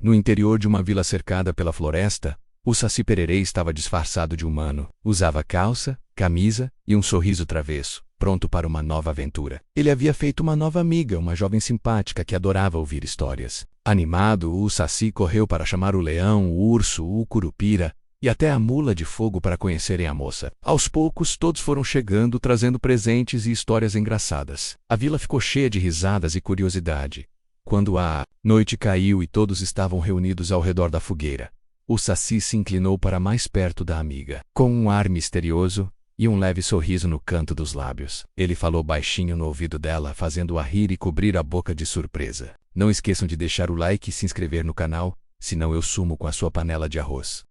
No interior de uma vila cercada pela floresta, o Saci Pererê estava disfarçado de humano. Usava calça, camisa e um sorriso travesso, pronto para uma nova aventura. Ele havia feito uma nova amiga, uma jovem simpática que adorava ouvir histórias. Animado, o Saci correu para chamar o leão, o urso, o curupira e até a mula de fogo para conhecerem a moça. Aos poucos, todos foram chegando, trazendo presentes e histórias engraçadas. A vila ficou cheia de risadas e curiosidade. Quando a noite caiu e todos estavam reunidos ao redor da fogueira, o Saci se inclinou para mais perto da amiga. Com um ar misterioso e um leve sorriso no canto dos lábios, ele falou baixinho no ouvido dela, fazendo-a rir e cobrir a boca de surpresa. Não esqueçam de deixar o like e se inscrever no canal, senão eu sumo com a sua panela de arroz.